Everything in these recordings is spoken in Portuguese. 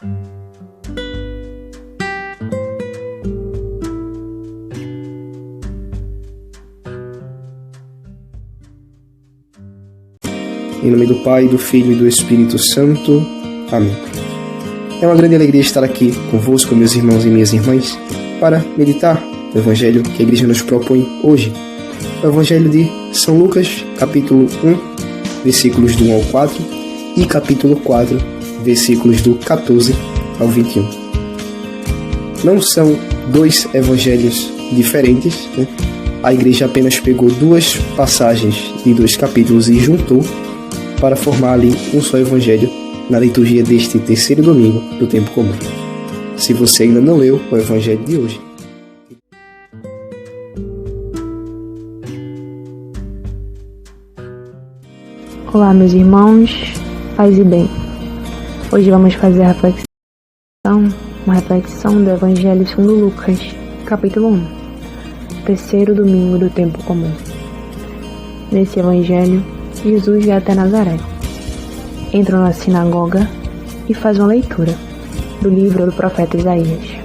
Em nome do Pai, do Filho e do Espírito Santo. Amém. É uma grande alegria estar aqui convosco, meus irmãos e minhas irmãs, para meditar o Evangelho que a Igreja nos propõe hoje. O Evangelho de São Lucas, capítulo 1, versículos do 1 ao 4, e capítulo 4, versículos do 14 ao 21. Não são dois evangelhos diferentes, né? A Igreja apenas pegou duas passagens de dois capítulos e juntou para formar ali um só evangelho na liturgia deste terceiro domingo do tempo comum. Se você ainda não leu o evangelho de hoje. Olá, meus irmãos, paz e bem. Hoje vamos fazer uma reflexão do Evangelho segundo Lucas, capítulo 1, terceiro domingo do tempo comum. Nesse Evangelho, Jesus vai até Nazaré, entra na sinagoga e faz uma leitura do livro do profeta Isaías,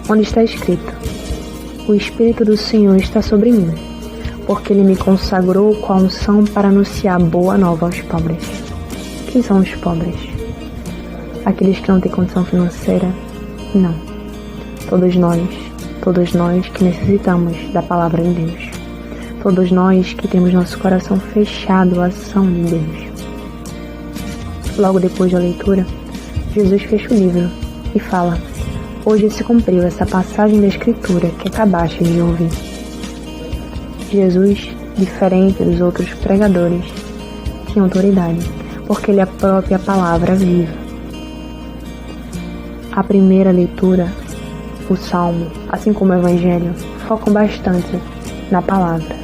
onde está escrito: O Espírito do Senhor está sobre mim, porque Ele me consagrou com a unção para anunciar boa nova aos pobres. Quem são os pobres? Aqueles que não têm condição financeira? Não. Todos nós que necessitamos da palavra de Deus. Todos nós que temos nosso coração fechado à ação de Deus. Logo depois da leitura, Jesus fecha o livro e fala: Hoje se cumpriu essa passagem da Escritura que acabaste de ouvir. Jesus, diferente dos outros pregadores, tinha autoridade, porque Ele é a própria palavra viva. A primeira leitura, o Salmo, assim como o Evangelho, focam bastante na palavra.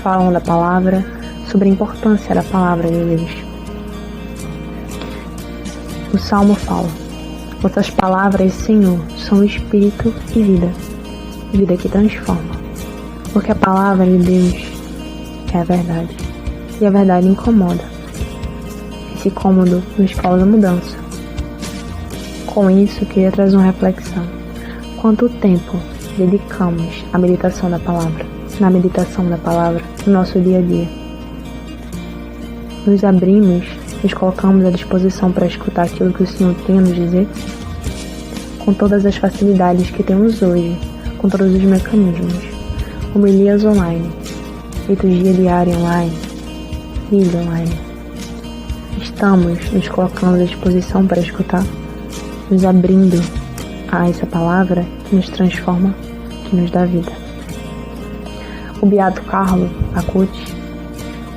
Falam da palavra, sobre a importância da palavra de Deus. O Salmo fala: Vossas palavras, Senhor, são espírito e vida que transforma. Porque a palavra de Deus é a verdade, e a verdade incomoda. Esse incômodo nos causa mudança. Com isso, queria trazer uma reflexão. Quanto tempo dedicamos à meditação da palavra, no nosso dia a dia? Nos abrimos, nos colocamos à disposição para escutar aquilo que o Senhor tem a nos dizer? Com todas as facilidades que temos hoje, com todos os mecanismos, homilias online, liturgia diária online, vídeo online, estamos nos colocando à disposição para escutar, nos abrindo a essa palavra que nos transforma, que nos dá vida. O beato Carlo Acutis,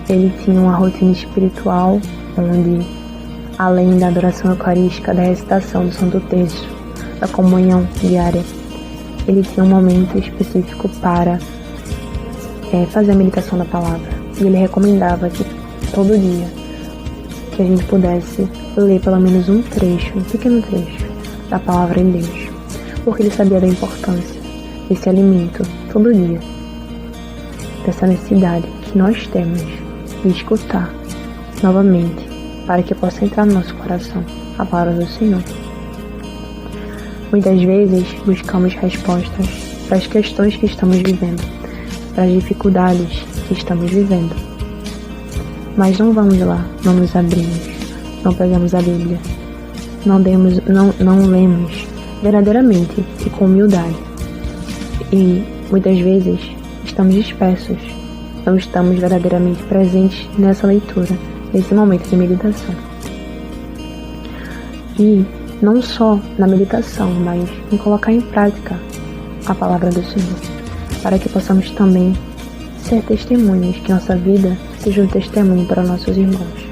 ele tinha uma rotina espiritual onde, além da adoração eucarística, da recitação do Santo Terço, da comunhão diária, ele tinha um momento específico para fazer a meditação da palavra. E ele recomendava que todo dia que a gente pudesse ler pelo menos um pequeno trecho da palavra de Deus, porque ele sabia da importância desse alimento todo dia, dessa necessidade que nós temos de escutar novamente, para que possa entrar no nosso coração a palavra do Senhor. Muitas vezes buscamos respostas para as questões que estamos vivendo, para as dificuldades que estamos vivendo, mas não vamos lá, não nos abrimos, não pegamos a Bíblia, não lemos verdadeiramente e com humildade. E muitas vezes estamos dispersos, não estamos verdadeiramente presentes nessa leitura, nesse momento de meditação. E não só na meditação, mas em colocar em prática a palavra do Senhor, para que possamos também ser testemunhas, que nossa vida seja um testemunho para nossos irmãos,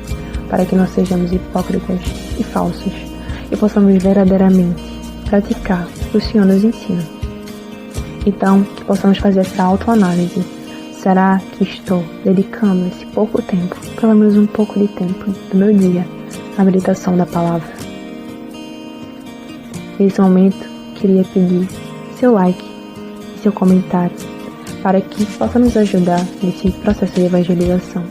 para que não sejamos hipócritas e falsos, e possamos verdadeiramente praticar o que o Senhor nos ensina. Então, que possamos fazer essa autoanálise. Será que estou dedicando esse pouco tempo, pelo menos um pouco de tempo do meu dia, à meditação da palavra? Nesse momento, queria pedir seu like e seu comentário, para que possa nos ajudar nesse processo de evangelização,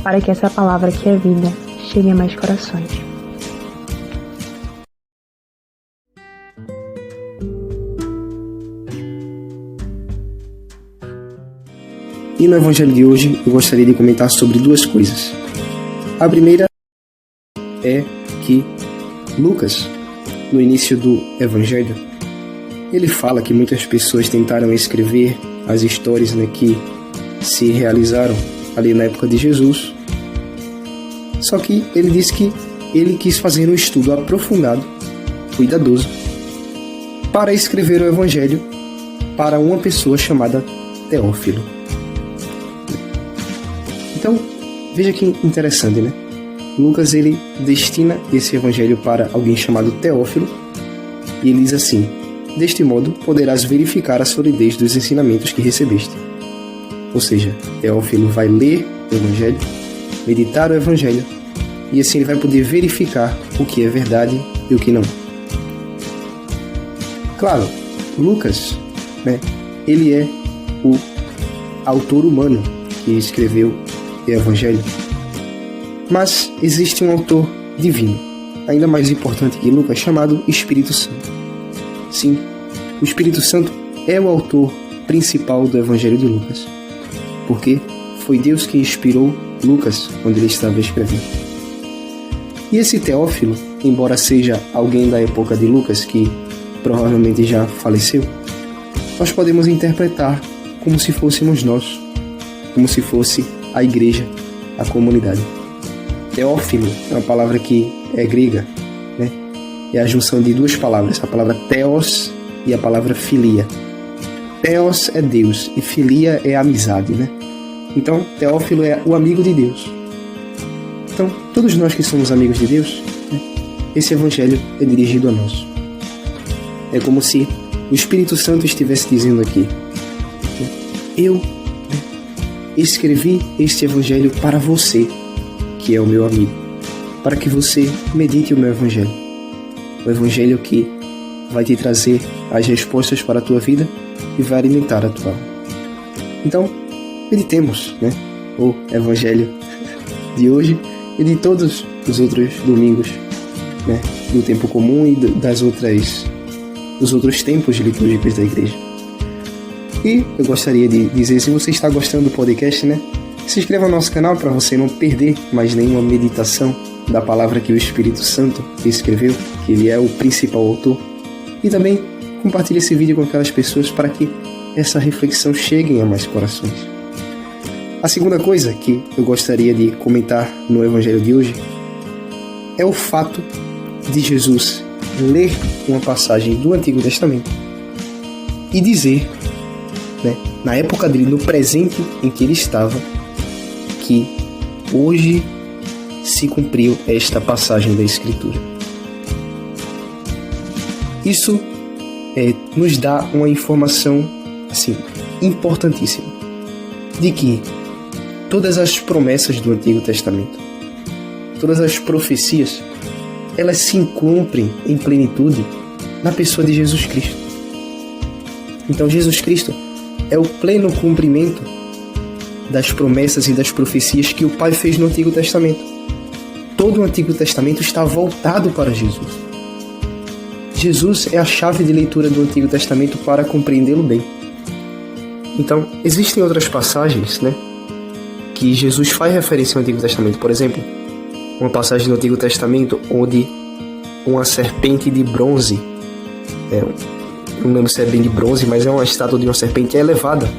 para que essa palavra que é vida chegue a mais corações. E no Evangelho de hoje eu gostaria de comentar sobre duas coisas. A primeira é que Lucas, no início do Evangelho, ele fala que muitas pessoas tentaram escrever as histórias, que se realizaram ali na época de Jesus. Só que ele diz que ele quis fazer um estudo aprofundado, cuidadoso, para escrever o Evangelho para uma pessoa chamada Teófilo. Então, veja que interessante, Lucas, ele destina esse evangelho para alguém chamado Teófilo, e ele diz assim: deste modo, poderás verificar a solidez dos ensinamentos que recebeste. Ou seja, Teófilo vai ler o evangelho, meditar o evangelho, e assim ele vai poder verificar o que é verdade e o que não. Claro, Lucas, ele é o autor humano que escreveu o Evangelho, mas existe um autor divino, ainda mais importante que Lucas, chamado Espírito Santo. Sim, o Espírito Santo é o autor principal do Evangelho de Lucas, porque foi Deus que inspirou Lucas quando ele estava escrevendo. E esse Teófilo, embora seja alguém da época de Lucas, que provavelmente já faleceu, nós podemos interpretar como se fôssemos nós, como se fosse a igreja, a comunidade. Teófilo é uma palavra que é grega, é a junção de duas palavras, a palavra theos e a palavra filia. Theos é Deus e filia é amizade, Então, Teófilo é o amigo de Deus. Então, todos nós que somos amigos de Deus, esse evangelho é dirigido a nós. É como se o Espírito Santo estivesse dizendo aqui: eu escrevi este evangelho para você, que é o meu amigo, para que você medite o meu evangelho. O evangelho que vai te trazer as respostas para a tua vida e vai alimentar a tua alma. Então, meditemos, o evangelho de hoje e de todos os outros domingos, do tempo comum e dos outros tempos litúrgicos da igreja. E eu gostaria de dizer, se você está gostando do podcast, se inscreva no nosso canal para você não perder mais nenhuma meditação da palavra que o Espírito Santo escreveu, que ele é o principal autor. E também compartilhe esse vídeo com aquelas pessoas para que essa reflexão chegue a mais corações. A segunda coisa que eu gostaria de comentar no Evangelho de hoje é o fato de Jesus ler uma passagem do Antigo Testamento e dizer, na época dele, no presente em que ele estava, que hoje se cumpriu esta passagem da Escritura. Isso nos dá uma informação importantíssima de que todas as promessas do Antigo Testamento, todas as profecias, elas se cumprem em plenitude na pessoa de Jesus Cristo. Então Jesus Cristo é o pleno cumprimento das promessas e das profecias que o Pai fez no Antigo Testamento. Todo o Antigo Testamento está voltado para Jesus. Jesus é a chave de leitura do Antigo Testamento para compreendê-lo bem. Então, existem outras passagens, que Jesus faz referência ao Antigo Testamento. Por exemplo, uma passagem do Antigo Testamento onde uma serpente de bronze, não lembro se é bem de bronze, mas é uma estátua de uma serpente, é levada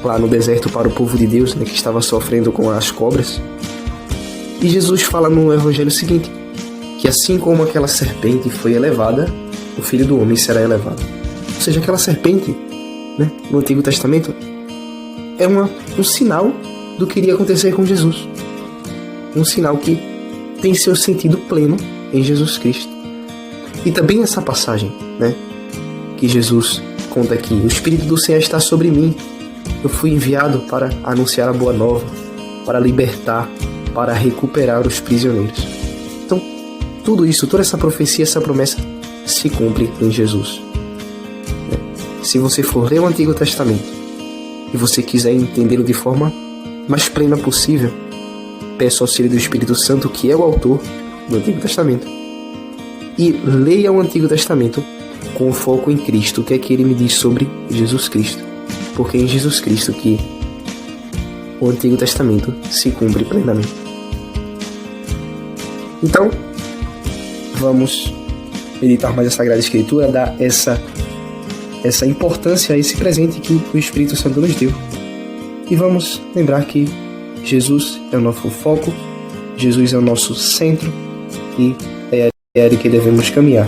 lá no deserto para o povo de Deus, que estava sofrendo com as cobras. E Jesus fala no Evangelho o seguinte, que assim como aquela serpente foi elevada, o Filho do Homem será elevado. Ou seja, aquela serpente, no Antigo Testamento, é um sinal do que iria acontecer com Jesus. Um sinal que tem seu sentido pleno em Jesus Cristo. E também essa passagem, que Jesus conta aqui: o Espírito do Senhor está sobre mim. Eu fui enviado para anunciar a boa nova, para libertar, para recuperar os prisioneiros. Então, tudo isso, toda essa profecia, essa promessa se cumpre em Jesus. Se você for ler o Antigo Testamento e você quiser entendê-lo de forma mais plena possível, peça o auxílio do Espírito Santo, que é o autor do Antigo Testamento, e leia o Antigo Testamento com foco em Cristo. O que é que ele me diz sobre Jesus Cristo? Porque é em Jesus Cristo que o Antigo Testamento se cumpre plenamente. Então, vamos meditar mais a Sagrada Escritura, dar essa importância a esse presente que o Espírito Santo nos deu. E vamos lembrar que Jesus é o nosso foco, Jesus é o nosso centro e é ele que devemos caminhar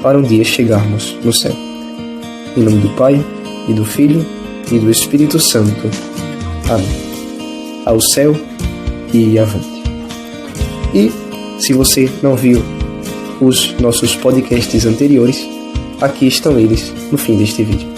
para um dia chegarmos no céu. Em nome do Pai, e do Filho, e do Espírito Santo. Amém. Ao céu e avante. E, se você não viu os nossos podcasts anteriores, aqui estão eles no fim deste vídeo.